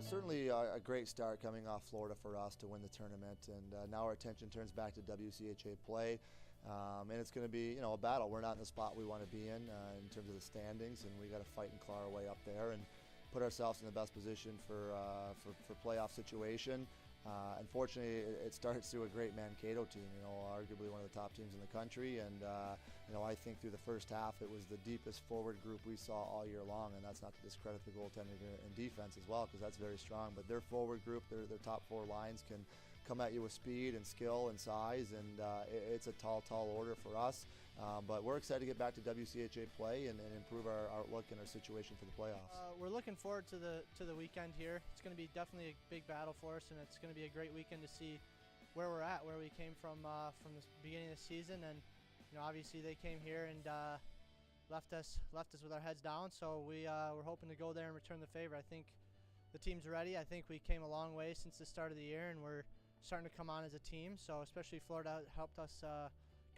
Certainly a great start coming off Florida for us to win the tournament, and now our attention turns back to WCHA play, and it's going to be a battle. We're not in the spot we want to be in terms of the standings, and we got to fight and claw our way up there and put ourselves in the best position for playoff situation. Unfortunately, it starts through a great Mankato team, arguably one of the top teams in the country. And, I think through the first half, it was the deepest forward group we saw all year long. And that's not to discredit the goaltending and defense as well, because that's very strong. But their forward group, their top four lines can come at you with speed and skill and size. And it's a tall order for us. But we're excited to get back to WCHA play and improve our outlook and our situation for the playoffs. We're looking forward to the weekend here. It's going to be definitely a big battle for us, and it's going to be a great weekend to see where we're at, where we came from the beginning of the season. And obviously they came here and left us with our heads down. So we're hoping to go there and return the favor. I think the team's ready. I think we came a long way since the start of the year, and we're starting to come on as a team. So especially Florida helped us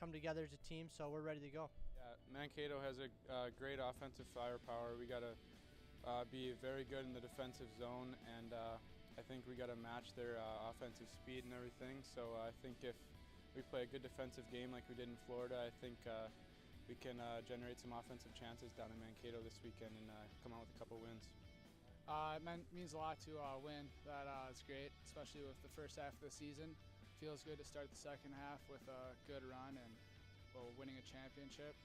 come together as a team, so we're ready to go. Yeah, Mankato has a great offensive firepower. We got to be very good in the defensive zone, and I think we got to match their offensive speed and everything. So I think if we play a good defensive game like we did in Florida, I think we can generate some offensive chances down in Mankato this weekend and come out with a couple wins. It means a lot to win. It's great, especially with the first half of the season. Feels good to start the second half with a good run and winning a championship.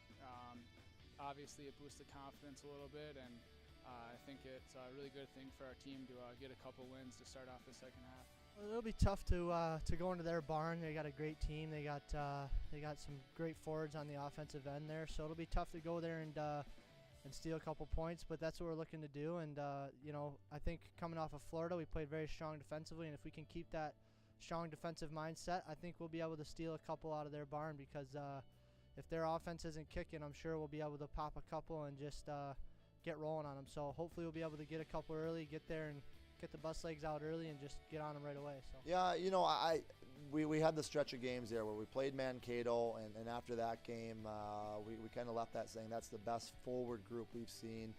Obviously, it boosts the confidence a little bit, and I think it's a really good thing for our team to get a couple wins to start off the second half. Well, it'll be tough to go into their barn. They got a great team. They got some great forwards on the offensive end there, so it'll be tough to go there and steal a couple points. But that's what we're looking to do. And I think coming off of Florida, we played very strong defensively, and if we can keep that strong defensive mindset, I think we'll be able to steal a couple out of their barn, because if their offense isn't kicking, I'm sure we'll be able to pop a couple and just get rolling on them. So hopefully we'll be able to get a couple early, get there and get the bus legs out early and just get on them right away. So yeah, we had the stretch of games there where we played Mankato, and after that game we kind of left that saying that's the best forward group we've seen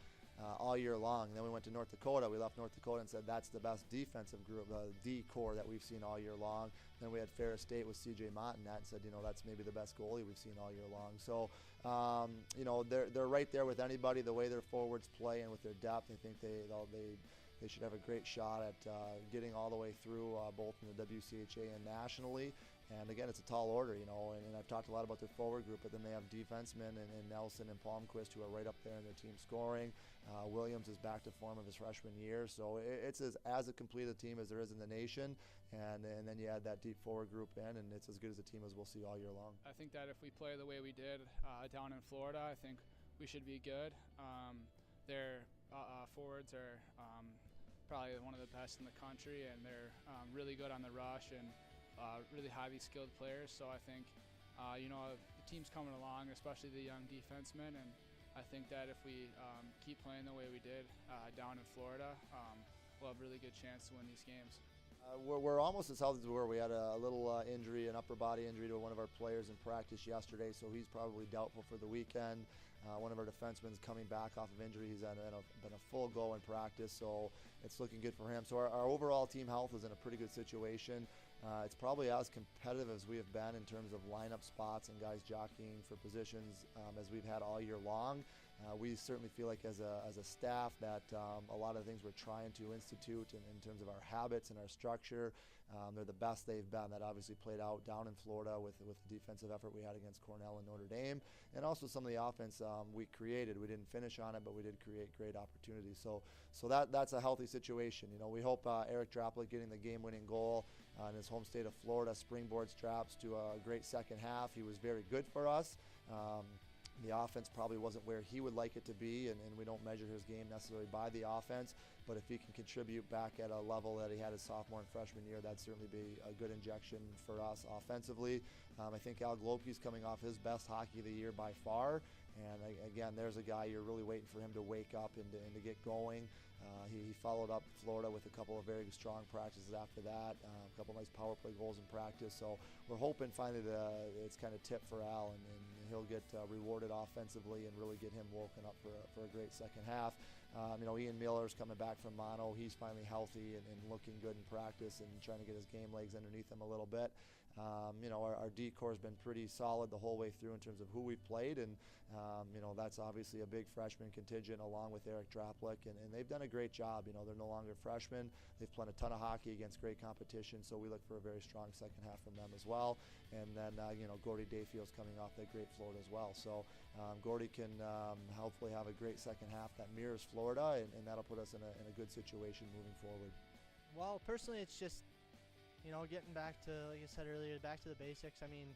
all year long. And then we went to North Dakota. We left North Dakota and said that's the best defensive group, the D core that we've seen all year long. Then we had Ferris State with C.J. Mott in that and said, that's maybe the best goalie we've seen all year long. So, they're right there with anybody. The way their forwards play and with their depth, I think they should have a great shot at getting all the way through both in the WCHA and nationally. And again, it's a tall order, and I've talked a lot about their forward group, but then they have defensemen and Nelson and Palmquist who are right up there in their team scoring. Williams is back to form of his freshman year, so it's as a complete a team as there is in the nation. And then you add that deep forward group in, and it's as good as a team as we'll see all year long. I think that if we play the way we did down in Florida, I think we should be good. Their forwards are probably one of the best in the country, and they're really good on the rush and really highly skilled players. So I think the team's coming along, especially the young defensemen, and I think that if we keep playing the way we did down in Florida, we'll have a really good chance to win these games. We're almost as healthy as we were. We had a little injury, an upper body injury to one of our players in practice yesterday, so he's probably doubtful for the weekend. One of our defensemen's coming back off of injury. He's been a full go in practice, so it's looking good for him. So our overall team health is in a pretty good situation. It's probably as competitive as we have been in terms of lineup spots and guys jockeying for positions as we've had all year long. We certainly feel like as a staff that a lot of the things we're trying to institute in terms of our habits and our structure, they're the best they've been. That obviously played out down in Florida with the defensive effort we had against Cornell and Notre Dame, and also some of the offense we created. We didn't finish on it, but we did create great opportunities. So that's a healthy situation. We hope Eric Draplik getting the game-winning goal in his home state of Florida springboards Traps to a great second half. He was very good for us. The offense probably wasn't where he would like it to be, and we don't measure his game necessarily by the offense, but if he can contribute back at a level that he had his sophomore and freshman year, that'd certainly be a good injection for us offensively. I think Al Globke's coming off his best hockey of the year by far, and again, there's a guy you're really waiting for him to wake up and to get going. He followed up Florida with a couple of very strong practices after that, a couple of nice power play goals in practice, so we're hoping finally it's kind of tipped for Al, and he'll get rewarded offensively and really get him woken up for a great second half. Ian Miller's coming back from mono. He's finally healthy and looking good in practice and trying to get his game legs underneath him a little bit. Our D-core has been pretty solid the whole way through in terms of who we've played, and that's obviously a big freshman contingent along with Eric Draplick, and they've done a great job. They're no longer freshmen. They've played a ton of hockey against great competition, so we look for a very strong second half from them as well. And then, Gordy Dayfield's coming off that great Florida as well. So Gordy can hopefully have a great second half that mirrors Florida, and that'll put us in a good situation moving forward. Well, personally, it's just, getting back to, like I said earlier, back to the basics. I mean,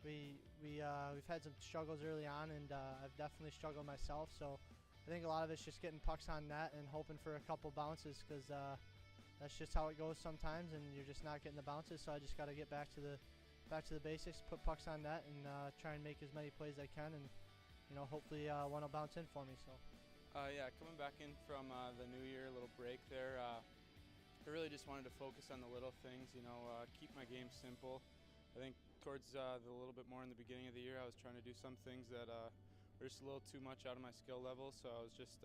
we've had some struggles early on, and I've definitely struggled myself. So I think a lot of it's just getting pucks on net and hoping for a couple bounces, because that's just how it goes sometimes, and you're just not getting the bounces. So I just got to get back to the basics, put pucks on net, and try and make as many plays as I can, and hopefully one will bounce in for me. So. Coming back in from the New Year, little break there. I really just wanted to focus on the little things, keep my game simple. I think towards the little bit more in the beginning of the year, I was trying to do some things that were just a little too much out of my skill level. So I was just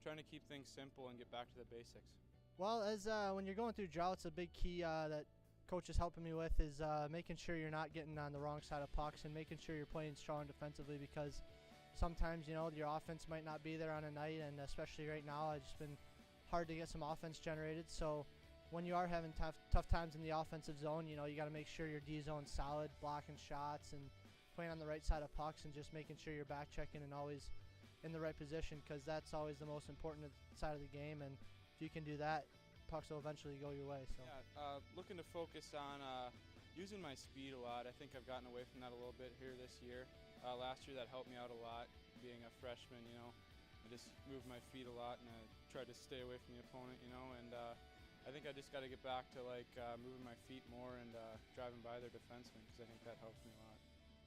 trying to keep things simple and get back to the basics. Well, as when you're going through droughts, a big key that coach is helping me with is making sure you're not getting on the wrong side of pucks and making sure you're playing strong defensively, because sometimes, your offense might not be there on a night, and especially right now, it's just been hard to get some offense generated. So when you are having tough times in the offensive zone, you got to make sure your D zone's solid, blocking shots and playing on the right side of pucks, and just making sure you're back checking and always in the right position, because that's always the most important side of the game. And if you can do that, pucks will eventually go your way. So looking to focus on using my speed a lot. I think I've gotten away from that a little bit here this year. Last year that helped me out a lot, being a freshman. I just moved my feet a lot, and I tried to stay away from the opponent. And I think I just got to get back to moving my feet more and driving by their defensemen, because I think that helps me a lot.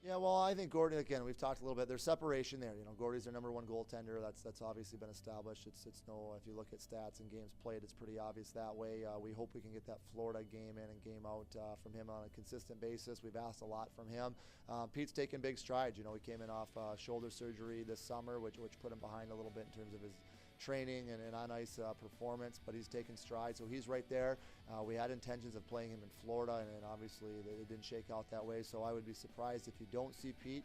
Yeah, well, I think Gordy, again, we've talked a little bit. There's separation there. Gordy's their number one goaltender. That's obviously been established. It's no, if you look at stats and games played, it's pretty obvious that way. We hope we can get that Florida game in and game out from him on a consistent basis. We've asked a lot from him. Pete's taken big strides. He came in off shoulder surgery this summer, which put him behind a little bit in terms of his training and on-ice performance, but he's taken strides, so he's right there. We had intentions of playing him in Florida, and obviously it didn't shake out that way, so I would be surprised if you don't see Pete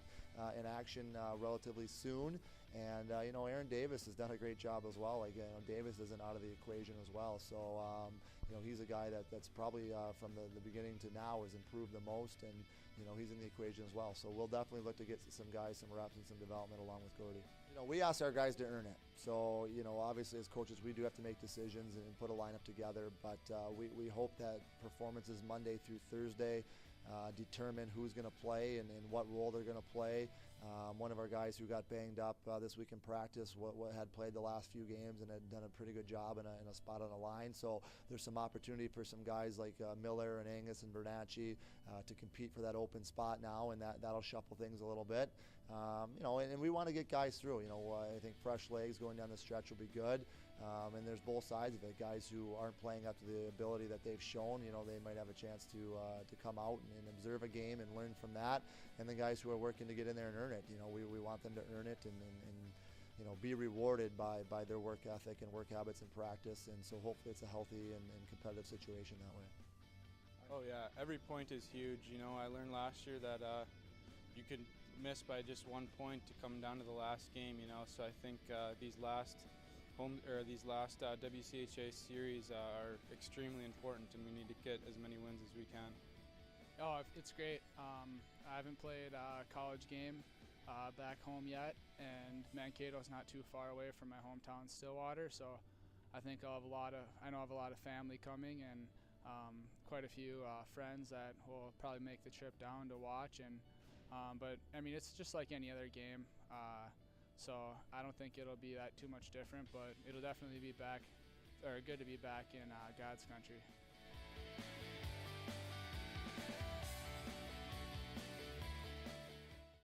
in action relatively soon. And Aaron Davis has done a great job as well. Davis isn't out of the equation as well, so he's a guy that's probably from the beginning to now has improved the most, and he's in the equation as well. So we'll definitely look to get some guys some reps and some development along with Gordy. We ask our guys to earn it. So, obviously as coaches, we do have to make decisions and put a lineup together, but we hope that performances Monday through Thursday determine who's going to play and what role they're going to play. One of our guys who got banged up this week in practice what had played the last few games and had done a pretty good job in a spot on the line. So there's some opportunity for some guys like Miller and Angus and Bernacchi to compete for that open spot now, and that'll shuffle things a little bit. And we want to get guys through. I think fresh legs going down the stretch will be good. And there's both sides of it. Guys who aren't playing up to the ability that they've shown, they might have a chance to come out and observe a game and learn from that. And the guys who are working to get in there and earn it, we want them to earn it and be rewarded by their work ethic and work habits and practice. And so hopefully it's a healthy and competitive situation that way. Oh yeah, every point is huge. I learned last year that you could miss by just 1 point to come down to the last game. So I think these last WCHA series are extremely important, and we need to get as many wins as we can. Oh, it's great. I haven't played a college game back home yet, and Mankato's not too far away from my hometown, Stillwater. So I think I know I have a lot of family coming, and quite a few friends that will probably make the trip down to watch. And but I mean, it's just like any other game. So I don't think it'll be that too much different, but it'll definitely be good to be back in God's country.